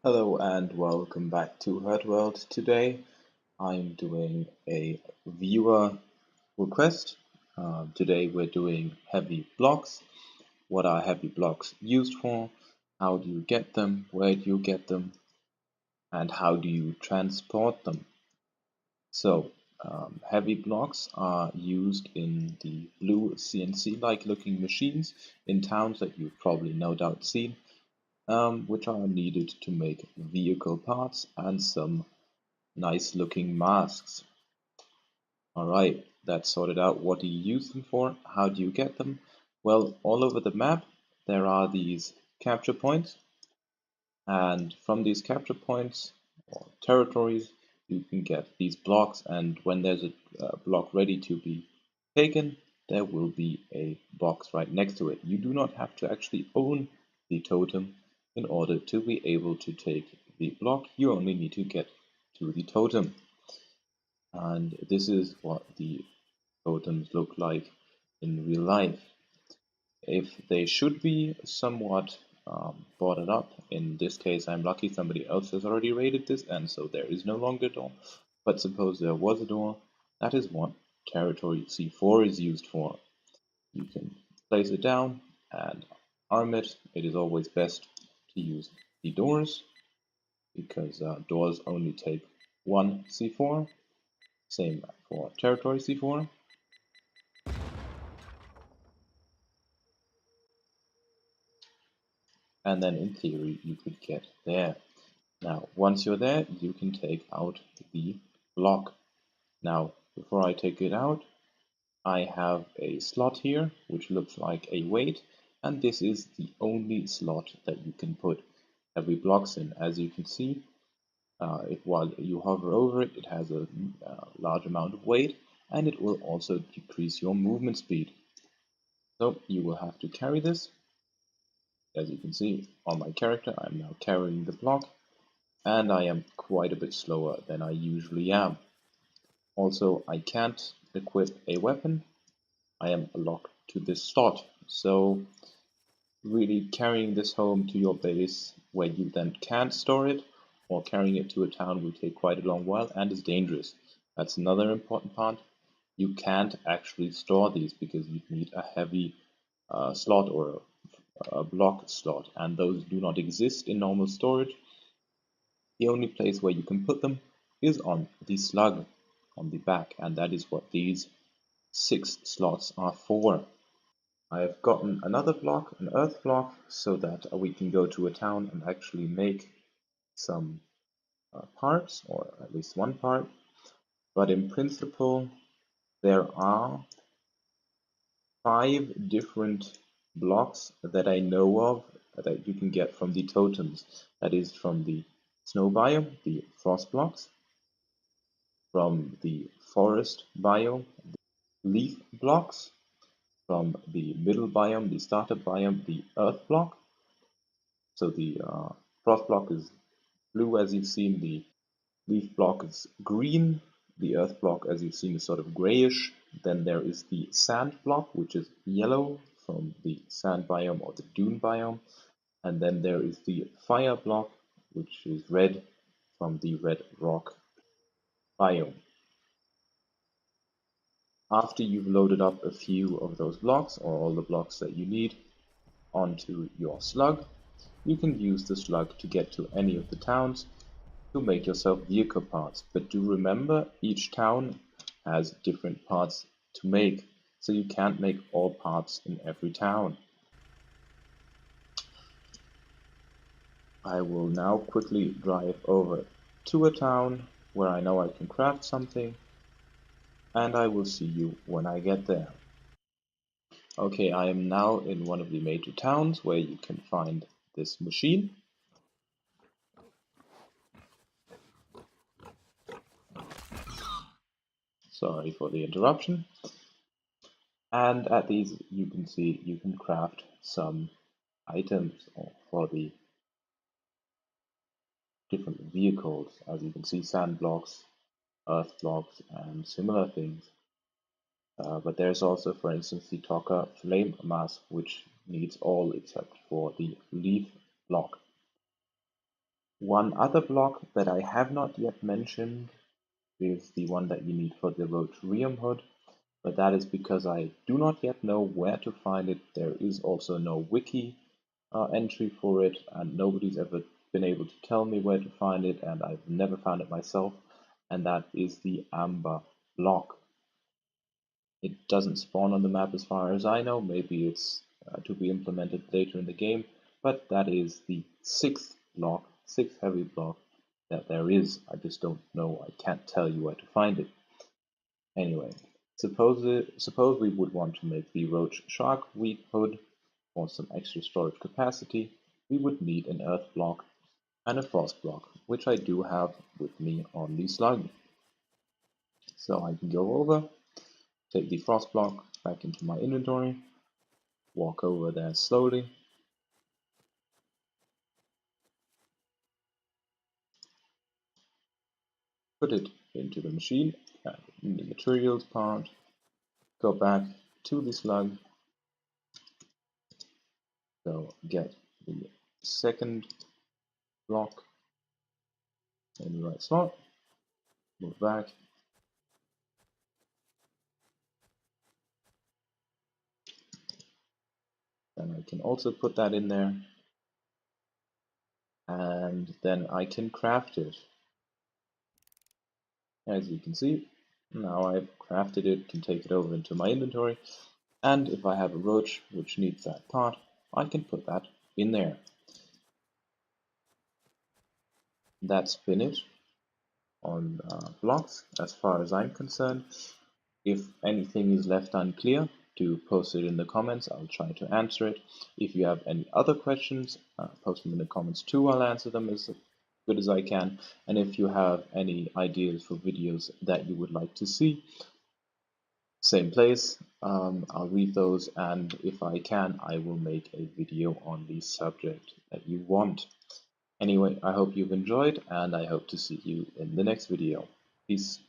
Hello and welcome back to Hurtworld. Today I'm doing a viewer request. Today we're doing heavy blocks. What are heavy blocks used for? How do you get them? Where do you get them? And how do you transport them? So, heavy blocks are used in the blue CNC-like looking machines in towns that you've probably no doubt seen, which are needed to make vehicle parts and some nice looking masks. Alright, that's sorted out. What do you use them for? How do you get them? Well, all over the map there are these capture points, and from these capture points or territories you can get these blocks, and when there's a block ready to be taken, there will be a box right next to it. You do not have to actually own the totem in order to be able to take the block. You only need to get to the totem. And this is what the totems look like in real life. If they should be somewhat boarded up, in this case I'm lucky somebody else has already raided this, and so there is no longer a door. But suppose there was a door, that is what territory C4 is used for. You can place it down and arm it. It is always best to use the doors, because doors only take one C4. Same for territory C4. And then in theory you could get there. Now once you're there, you can take out the block. Now before I take it out, I have a slot here which looks like a weight, and this is the only slot that you can put heavy blocks in. As you can see, while you hover over it, it has a large amount of weight, and it will also decrease your movement speed. So you will have to carry this. As you can see on my character, I'm now carrying the block, and I am quite a bit slower than I usually am. Also, I can't equip a weapon. I am locked to this slot, so really carrying this home to your base where you then can't store it, or carrying it to a town, will take quite a long while and is dangerous. That's another important part. You can't actually store these because you need a heavy slot or a block slot, and those do not exist in normal storage. The only place where you can put them is on the slug on the back, and that is what these 6 slots are for. I have gotten another block, an earth block, so that we can go to a town and actually make some parts, or at least one part. But in principle, there are 5 different blocks that I know of that you can get from the totems. That is from the snow biome, the frost blocks, from the forest biome, the leaf blocks, from the middle biome, the starter biome, the earth block. So the frost block is blue, as you've seen, the leaf block is green, the earth block, as you've seen, is sort of grayish. Then there is the sand block, which is yellow from the sand biome or the dune biome. And then there is the fire block, which is red from the red rock biome. After you've loaded up a few of those blocks, or all the blocks that you need, onto your slug, you can use the slug to get to any of the towns to make yourself vehicle parts. But do remember, each town has different parts to make, so you can't make all parts in every town. I will now quickly drive over to a town where I know I can craft something, and I will see you when I get there. Okay, I am now in one of the major towns where you can find this machine. Sorry for the interruption. And at these you can see you can craft some items for the different vehicles. As you can see, sand blocks, earth blocks, and similar things. But there's also, for instance, the Talker Flame Mask, which needs all except for the leaf block. One other block that I have not yet mentioned is the one that you need for the Roach Hood, but that is because I do not yet know where to find it. There is also no wiki entry for it, and nobody's ever been able to tell me where to find it, and I've never found it myself, and that is the Amber block. It doesn't spawn on the map as far as I know. Maybe it's to be implemented later in the game, but that is the sixth block, sixth heavy block that there is. I just don't know. I can't tell you where to find it. Anyway, suppose we would want to make the Roach Shark Weak Hood for some extra storage capacity. We would need an Earth block and a Frost block, which I do have with me on the slug. So I can go over, take the Frost block back into my inventory, walk over there slowly, put it into the machine, in the materials part, go back to the slug, go get the second block in the right slot, move back, then I can also put that in there, and then I can craft it. As you can see, now I've crafted it, can take it over into my inventory, and if I have a roach which needs that part, I can put that in there. That's been it on blocks as far as I'm concerned. If anything is left unclear, do post it in the comments. I'll try to answer it. If you have any other questions, post them in the comments too. I'll answer them as good as I can. And if you have any ideas for videos that you would like to see, same place, I'll read those, and if I can, I will make a video on the subject that you want. Anyway, I hope you've enjoyed, and I hope to see you in the next video. Peace.